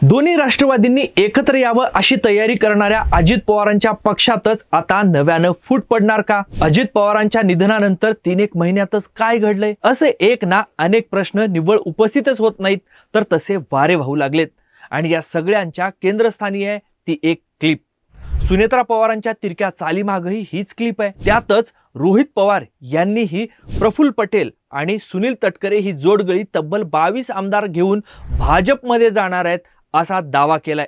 दोन्ही राष्ट्रवादींनी एकत्र यावं अशी तयारी करणाऱ्या अजित पवारांच्या पक्षातच आता नव्यानं फूट पडणार का? अजित पवारांच्या निधनानंतर 3-1 महिन्यातच काय घडलंय? असे एक ना अनेक प्रश्न निव्वळ उपस्थितच होत नाहीत, तर तसे वारे वाहू लागलेत. आणि या सगळ्यांच्या केंद्रस्थानी आहे ती एक क्लिप. सुनेत्रा पवारांच्या तिरक्या चालीमागही हीच क्लिप आहे. त्यातच रोहित पवार यांनीही प्रफुल्ल पटेल आणि सुनील तटकरे ही जोडगळी तब्बल 22 आमदार घेऊन भाजपमध्ये जाणार आहेत असा दावा केलाय.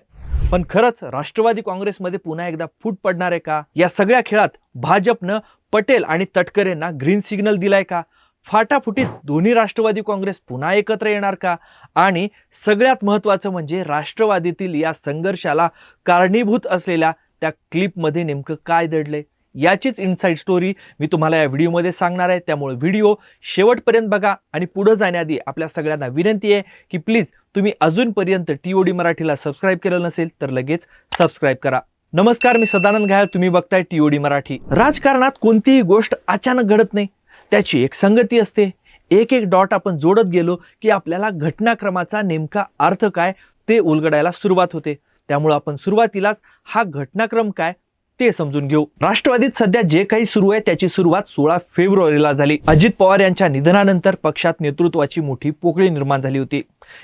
पण खरंच राष्ट्रवादी काँग्रेसमध्ये पुन्हा एकदा फूट पडणार आहे का? या सगळ्या खेळात भाजपनं पटेल आणि तटकरेंना ग्रीन सिग्नल दिलाय का? फाटाफुटीत दोन्ही राष्ट्रवादी काँग्रेस पुन्हा एकत्र येणार का? आणि सगळ्यात महत्त्वाचं म्हणजे राष्ट्रवादीतील या संघर्षाला कारणीभूत असलेल्या त्या क्लिपमध्ये नेमकं काय दडलंय याचीच इनसाइड स्टोरी मी तुम्हाला या व्हिडिओमध्ये सांगणार आहे. त्यामुळे व्हिडिओ शेवटपर्यंत बघा. आणि पुढे जाण्याआधी आपल्या सगळ्यांना विनंती आहे की प्लीज तुम्ही अजूनपर्यंत TOD मराठीला सबस्क्राईब केलं नसेल तर लगेच सबस्क्राईब करा. नमस्कार, मी सदानंद घायल, तुम्ही बघताय TOD मराठी. राजकारणात कोणतीही गोष्ट अचानक घडत नाही, त्याची एक संगती असते. एक एक डॉट आपण जोडत गेलो की आपल्याला घटनाक्रमाचा नेमका अर्थ काय ते उलगडायला सुरुवात होते. त्यामुळे आपण सुरुवातीलाच हा घटनाक्रम काय ते समजून घेऊ. राष्ट्रवादीत सध्या जे काही सुरू आहे त्याची सुरुवात 16 फेब्रुवारीला झाली. अजित पवार यांच्या निधनानंतर पक्षात नेतृत्वाची मोठी पोकळी निर्माण झाली होती.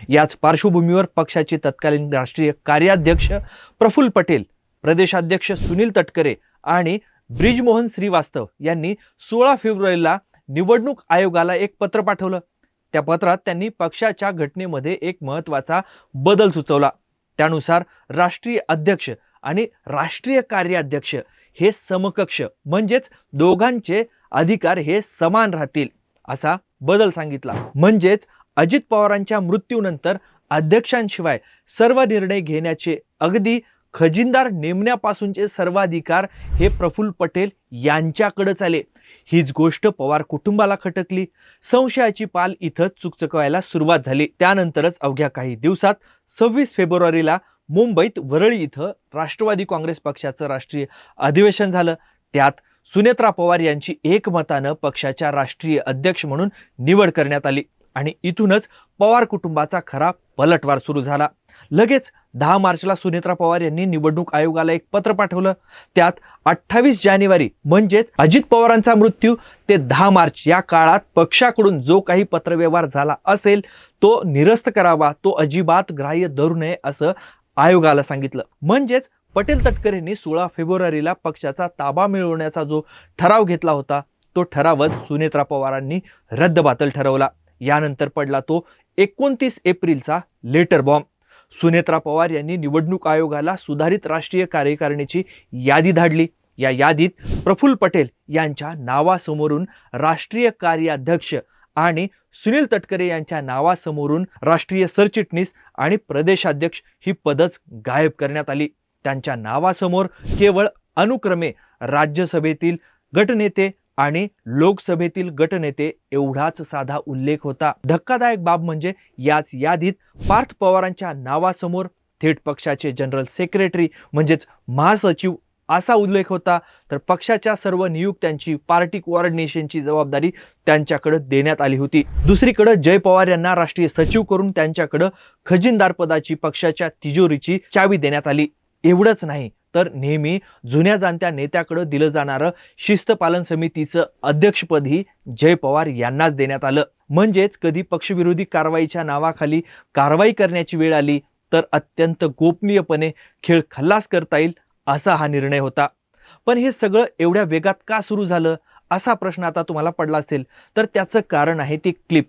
याच पार्श्वभूमीवर पक्षाचे तत्कालीन राष्ट्रीय कार्याध्यक्ष प्रफुल्ल पटेल, प्रदेशाध्यक्ष सुनील तटकरे आणि ब्रिजमोहन श्रीवास्तव यांनी 16 फेब्रुवारीला निवडणूक आयोगाला एक पत्र पाठवलं. त्या पत्रात त्यांनी पक्षाच्या घटनेमध्ये एक महत्त्वाचा बदल सुचवला. त्यानुसार राष्ट्रीय अध्यक्ष आणि राष्ट्रीय कार्याध्यक्ष हे समकक्ष म्हणजेच दोघांचे अधिकार हे समान राहतील असा बदल सांगितला. म्हणजेच अजित पवारांच्या मृत्यूनंतर अध्यक्षांशिवाय सर्व निर्णय घेण्याचे, अगदी खजिनदार नेमण्यापासूनचे सर्वाधिकार हे प्रफुल्ल पटेल यांच्याकडेच आले. हीच गोष्ट पवार कुटुंबाला खटकली. संशयाची पाल इथं चुकचुकवायला सुरुवात झाली. त्यानंतरच अवघ्या काही दिवसात 26 फेब्रुवारीला मुंबईत वरळी इथं राष्ट्रवादी काँग्रेस पक्षाचं राष्ट्रीय अधिवेशन झालं. त्यात सुनेत्रा पवार यांची एकमतानं पक्षाच्या राष्ट्रीय अध्यक्ष म्हणून निवड करण्यात आली. आणि इथूनच पवार कुटुंबाचा खरा पलटवार सुरू झाला. लगेच 10 मार्चला सुनेत्रा पवार यांनी निवडणूक आयोगाला एक पत्र पाठवलं. त्यात 28 जानेवारी म्हणजेच अजित पवारांचा मृत्यू ते 10 मार्च या काळात पक्षाकडून जो काही पत्रव्यवहार झाला असेल तो निरस्त करावा, तो अजिबात ग्राह्य धरू नये असं आयोगाला सांगितलं. म्हणजेच पटेल तटकरेंनी 16 फेब्रुवारीला पक्षाचा ताबा मिळवण्याचा जो ठराव घेतला होता तो ठरावच सुनेत्रा पवारांनी रद्दबातल ठरवला. यानंतर पडला तो 29 एप्रिलचा लेटर बॉम्ब. सुनेत्रा पवार यांनी निवडणूक आयोगाला सुधारित राष्ट्रीय कार्यकारिणीची यादी धाडली. या यादीत प्रफुल्ल पटेल यांच्या नावासमोरून राष्ट्रीय कार्याध्यक्ष आणि सुनील तटकरे यांच्या नावासमोरून राष्ट्रीय सरचिटणीस आणि प्रदेशाध्यक्ष ही पदच गायब करण्यात आली. त्यांच्या नावासमोर केवळ अनुक्रमे राज्यसभेतील गटनेते आणि लोकसभेतील गटनेते एवढाच साधा उल्लेख होता. धक्कादायक बाब म्हणजे याच यादीत पार्थ पवारांच्या नावासमोर थेट पक्षाचे जनरल सेक्रेटरी म्हणजेच महासचिव असा उल्लेख होता. तर पक्षाच्या सर्व नियुक्त्यांची, पार्टी कोऑर्डिनेशनची जबाबदारी त्यांच्याकडे देण्यात आली होती. दुसरीकडे जय पवार यांना राष्ट्रीय सचिव करून त्यांच्याकडे खजिनदार पदाची, पक्षाच्या तिजोरीची चावी देण्यात आली. एवढंच नाही तर नेहमी जुन्या जाणत्या नेत्याकडे दिलं जाणारं शिस्तपालन समितीचं अध्यक्षपदही जय पवार यांनाच देण्यात आलं. म्हणजेच कधी पक्षविरोधी कारवाईच्या नावाखाली कारवाई करण्याची वेळ आली तर अत्यंत गोपनीयपणे खेळ खल्लास करता येईल असा हा निर्णय होता. पण हे सगळं एवढ्या वेगात का सुरू झालं असा प्रश्न आता तुम्हाला पडला असेल. तर त्याचं कारण आहे ती क्लिप.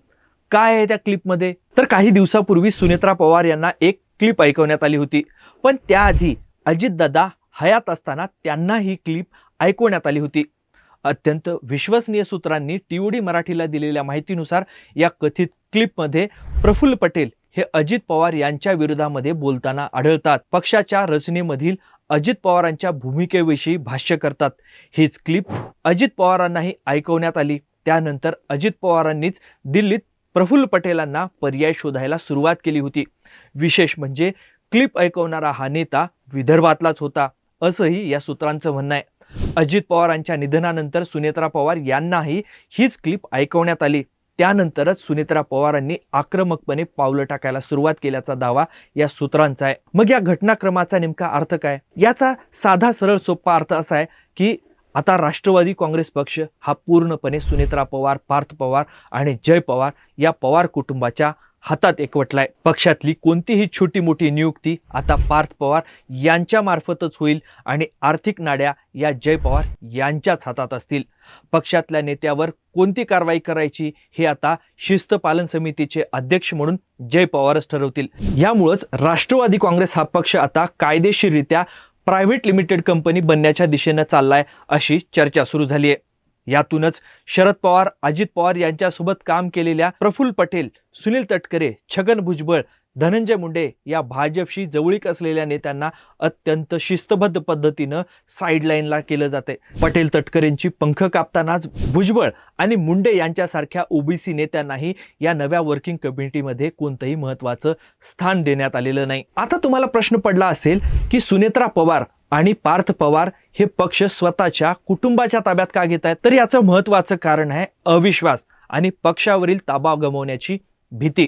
काय आहे त्या क्लिपमध्ये? तर काही दिवसापूर्वी सुनेत्रा पवार यांना एक क्लिप ऐकवण्यात आली होती. पण त्याआधी अजितदादा हयात असताना त्यांना ही क्लिप ऐकवण्यात आली होती. अत्यंत विश्वसनीय सूत्रांनी TOD मराठीला दिलेल्या माहितीनुसार या कथित क्लिपमध्ये प्रफुल्ल पटेल हे अजित पवार यांच्या विरोधामध्ये बोलताना आढळतात. पक्षाच्या रचनेमधील अजित पवारांच्या भूमिकेविषयी भाष्य करतात. हीच क्लिप अजित पवारांनाही ऐकवण्यात आली. त्यानंतर अजित पवारांनीच दिल्लीत प्रफुल्ल पटेलांना पर्याय शोधायला सुरुवात केली होती. विशेष म्हणजे क्लिप ऐकवणारा हा नेता विदर्भातलाच होता असंही या सूत्रांचं म्हणणं आहे. अजित पवारांच्या निधनानंतर सुनेत्रा पवार यांनाही हीच क्लिप ऐकवण्यात आली. त्यानंतरच सुनेत्रा पवारांनी आक्रमकपणे पावलं टाकायला सुरुवात केल्याचा दावा या सूत्रांचा आहे. मग या घटनाक्रमाचा नेमका अर्थ काय? याचा साधा सरळ सोपा अर्थ असा आहे की आता राष्ट्रवादी काँग्रेस पक्ष हा पूर्णपणे सुनेत्रा पवार, पार्थ पवार आणि जय पवार या पवार कुटुंबाच्या हातात एकवटलाय. पक्षातली कोणतीही छोटी मोठी नियुक्ती आता पार्थ पवार यांच्या मार्फतच होईल आणि आर्थिक नाड्या या जय पवार यांच्याच हातात असतील. पक्षातल्या नेत्यावर कोणती कारवाई करायची हे आता शिस्त पालन समितीचे अध्यक्ष म्हणून जय पवारच ठरवतील. यामुळेच राष्ट्रवादी काँग्रेस हा पक्ष आता कायदेशीररित्या प्रायव्हेट लिमिटेड कंपनी बनण्याच्या दिशेनं चाललाय अशी चर्चा सुरू झाली आहे. यातूनच शरद पवार, अजित पवार यांच्यासोबत काम केलेल्या प्रफुल्ल पटेल, सुनील तटकरे, छगन भुजबळ, धनंजय मुंडे या भाजपशी जवळीक असलेल्या नेत्यांना अत्यंत शिस्तबद्ध पद्धतीनं साईडलाईनला केलं जाते. पटेल तटकरेंची पंख कापतानाच भुजबळ आणि मुंडे यांच्यासारख्या ओबीसी नेत्यांनाही या नव्या वर्किंग कमिटीमध्ये कोणतंही महत्त्वाचं स्थान देण्यात आलेलं नाही. आता तुम्हाला प्रश्न पडला असेल की सुनेत्रा पवार आणि पार्थ पवार हे पक्ष स्वतःच्या कुटुंबाच्या ताब्यात का घेत आहेत? तर याचं महत्त्वाचं कारण आहे अविश्वास आणि पक्षावरील ताबा गमावण्याची भीती.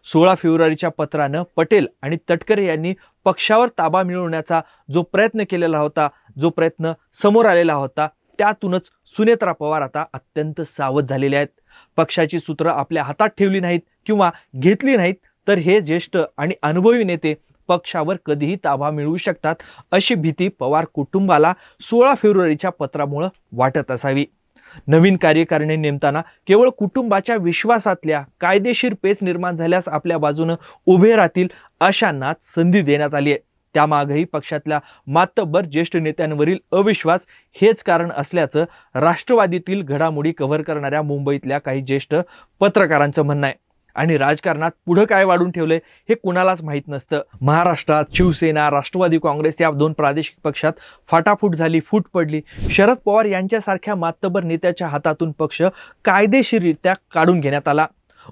16 फेब्रुवारीच्या पत्रानं पटेल आणि तटकरे यांनी पक्षावर ताबा मिळवण्याचा जो प्रयत्न केलेला होता, जो प्रयत्न समोर आलेला होता, त्यातूनच सुनेत्रा पवार आता अत्यंत सावध झालेले आहेत. पक्षाची सूत्र आपल्या हातात ठेवली नाहीत किंवा घेतली नाहीत तर हे ज्येष्ठ आणि अनुभवी नेते पक्षावर कधीही ताबा मिळवू शकतात अशी भीती पवार कुटुंबाला 16 फेब्रुवारीच्या पत्रामुळे वाटत असावी. नवीन कार्यकारिणी नेमताना केवळ कुटुंबाच्या विश्वासातल्या कायदेशीर पेच निर्माण झाल्यास आपल्या बाजूने उभे राहतील अशांनाच संधी देण्यात आली आहे. त्यामागेही पक्षातल्या मातब्बर ज्येष्ठ नेत्यांवरील अविश्वास हेच कारण असल्याचं राष्ट्रवादीतील घडामोडी कव्हर करणाऱ्या मुंबईतल्या काही ज्येष्ठ पत्रकारांचं म्हणणं आहे. आणि राजकारणात पुढे काय वाढून ठेवलंय हे कुणालाच माहीत नसतं. महाराष्ट्रात शिवसेना, राष्ट्रवादी काँग्रेस या दोन प्रादेशिक पक्षात फाटाफूट झाली, फूट पडली. शरद पवार यांच्यासारख्या मातब्बर नेत्याच्या हातातून पक्ष कायदेशीररित्या काढून घेण्यात आला.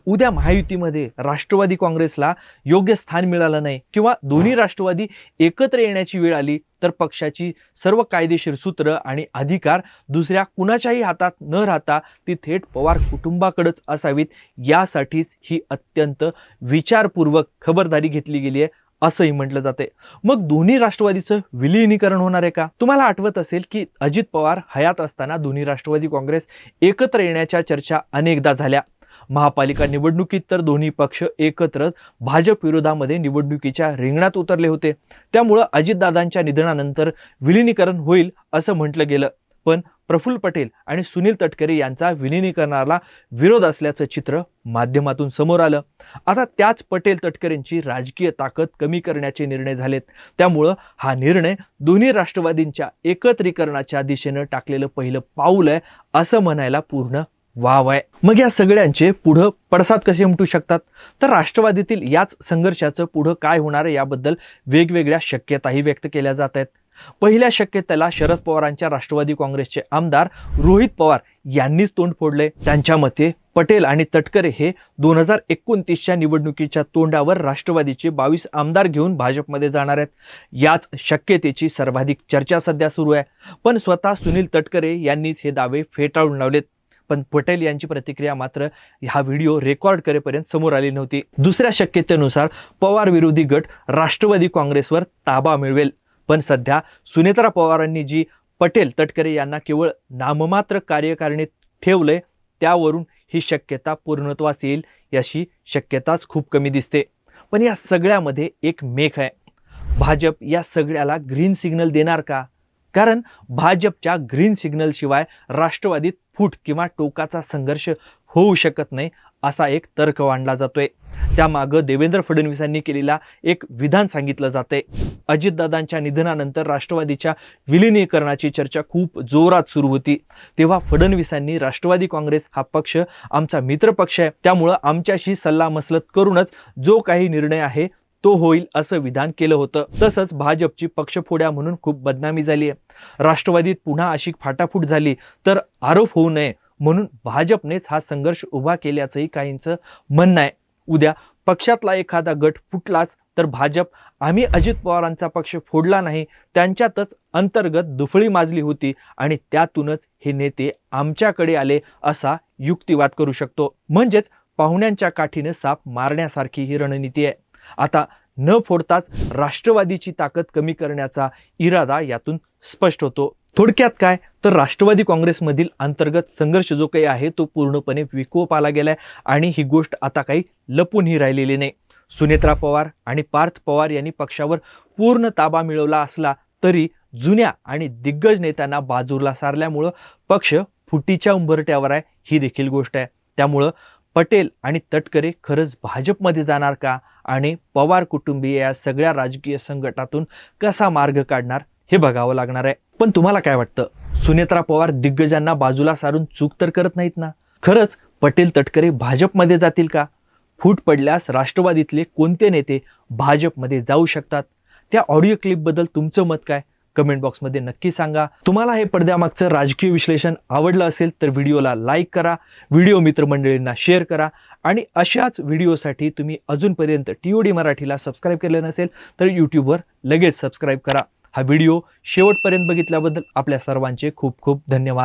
उद्या महायुतीमध्ये राष्ट्रवादी काँग्रेसला योग्य स्थान मिळालं नाही किंवा दोन्ही राष्ट्रवादी एकत्र येण्याची वेळ आली तर पक्षाची सर्व कायदेशीर सूत्र आणि अधिकार दुसऱ्या कुणाच्याही हातात न राहता ती थेट पवार कुटुंबाकडेच असावीत. यासाठीच ही अत्यंत विचारपूर्वक खबरदारी घेतली गेली आहे असंही म्हटलं जाते. मग दोन्ही राष्ट्रवादीचं विलीनीकरण होणार आहे का? तुम्हाला आठवत असेल की अजित पवार हयात असताना दोन्ही राष्ट्रवादी काँग्रेस एकत्र येण्याच्या चर्चा अनेकदा झाल्या. महापालिका निवडणुकीत तर दोन्ही पक्ष एकत्र भाजप विरोधामध्ये निवडणुकीच्या रिंगणात उतरले होते. त्यामुळं अजितदादांच्या निधनानंतर विलीनीकरण होईल असं म्हटलं गेलं. पण प्रफुल्ल पटेल आणि सुनील तटकरे यांचा विलीनीकरणाला विरोध असल्याचं चित्र माध्यमातून समोर आलं. आता त्याच पटेल तटकरेंची राजकीय ताकद कमी करण्याचे निर्णय झालेत. त्यामुळं हा निर्णय दोन्ही राष्ट्रवादींच्या एकत्रीकरणाच्या दिशेनं टाकलेलं पहिलं पाऊल आहे असं म्हणायला पूर्ण वाव आहे. मग या सगळ्यांचे पुढं पडसाद कसे उमटू शकतात? तर राष्ट्रवादीतील याच संघर्षाचं पुढं काय होणार आहे याबद्दल वेगवेगळ्या शक्यताही व्यक्त केल्या जात आहेत. पहिल्या शक्यतेला शरद पवारांच्या राष्ट्रवादी काँग्रेसचे आमदार रोहित पवार यांनीच तोंड फोडले. त्यांच्या मते पटेल आणि तटकरे हे 2029च्या निवडणुकीच्या तोंडावर राष्ट्रवादीचे 22 आमदार घेऊन भाजपमध्ये जाणार आहेत. याच शक्यतेची सर्वाधिक चर्चा सध्या सुरू आहे. पण स्वतः सुनील तटकरे यांनीच हे दावे फेटाळून लावलेत. पण पटेल यांची प्रतिक्रिया मात्र हा व्हिडिओ रेकॉर्ड करेपर्यंत समोर आली नव्हती. दुसऱ्या शक्यतेनुसार पवार विरोधी गट राष्ट्रवादी काँग्रेसवर ताबा मिळवेल. पण सध्या सुनेत्रा पवारांनी जी पटेल तटकरे यांना केवळ नाममात्र कार्यकारिणीत ठेवलंय त्यावरून ही शक्यता पूर्णत्वास येईल याची शक्यताच खूप कमी दिसते. पण या सगळ्यामध्ये एक मेख आहे. भाजप या सगळ्याला ग्रीन सिग्नल देणार का? कारण भाजपच्या ग्रीन सिग्नल शिवाय राष्ट्रवादीत फूट किंवा टोकाचा संघर्ष होऊ शकत नाही असा एक तर्क मांडला जातोय. त्यामागं देवेंद्र फडणवीसांनी केलेला एक विधान सांगितलं जाते. अजितदादांच्या निधनानंतर राष्ट्रवादीच्या विलिनीकरणाची चर्चा खूप जोरात सुरू होती. तेव्हा फडणवीसांनी राष्ट्रवादी काँग्रेस हा पक्ष आमचा मित्र पक्ष आहे, त्यामुळं आमच्याशी सल्लामसलत करूनच जो काही निर्णय आहे तो होईल असं विधान केलं होतं. तसंच भाजपची पक्षफोड्या म्हणून खूप बदनामी झाली आहे. राष्ट्रवादीत पुन्हा अशी फाटाफूट झाली तर आरोप होऊ नये म्हणून भाजपनेच हा संघर्ष उभा केल्याचंही काहींचं म्हणणं आहे. उद्या पक्षातला एखादा गट फुटलाच तर भाजप आम्ही अजित पवारांचा पक्ष फोडला नाही, त्यांच्यातच अंतर्गत दुफळी माजली होती आणि त्यातूनच हे नेते आमच्याकडे आले असा युक्तिवाद करू शकतो. म्हणजेच पाहुण्यांच्या काठीने साप मारण्यासारखी ही रणनीती आहे. आता न फोडताच राष्ट्रवादीची ताकद कमी करण्याचा इरादा यातून स्पष्ट होतो. थोडक्यात काय तर राष्ट्रवादी काँग्रेसमधील अंतर्गत संघर्ष जो काही आहे तो पूर्णपणे विकोपाला गेलाय आणि ही गोष्ट आता काही लपूनही राहिलेली नाही. सुनेत्रा पवार आणि पार्थ पवार यांनी पक्षावर पूर्ण ताबा मिळवला असला तरी जुन्या आणि दिग्गज नेत्यांना बाजूला सारल्यामुळं पक्ष फुटीच्या उंबरठ्यावर आहे, ही देखील गोष्ट आहे. त्यामुळं पटेल आणि तटकरे खरंच भाजपमध्ये जाणार का आणि पवार कुटुंबीय या सगळ्या राजकीय संकटातून कसा मार्ग काढणार हे बघावं लागणार आहे. पण तुम्हाला काय वाटतं, सुनेत्रा पवार दिग्गजांना बाजूला सारून चूक तर करत नाहीत ना? खरंच पटेल तटकरे भाजपमध्ये जातील का? फूट पडल्यास राष्ट्रवादीतले कोणते नेते भाजपमध्ये जाऊ शकतात? त्या ऑडिओ क्लिपबद्दल तुमचं मत काय? कमेंट बॉक्समध्ये नक्की सांगा. तुम्हाला हे पडद्यामागचं राजकीय विश्लेषण आवडलं असेल तर व्हिडिओला लाईक करा, व्हिडिओ मित्रमंडळींना शेअर करा आणि अशाच व्हिडिओसाठी तुम्ही अजूनपर्यंत TOD मराठीला सबस्क्राईब केलं नसेल तर यूट्यूबवर लगेच सबस्क्राईब करा. हा व्हिडिओ शेवटपर्यंत बघितल्याबद्दल आपल्या सर्वांचे खूप खूप धन्यवाद.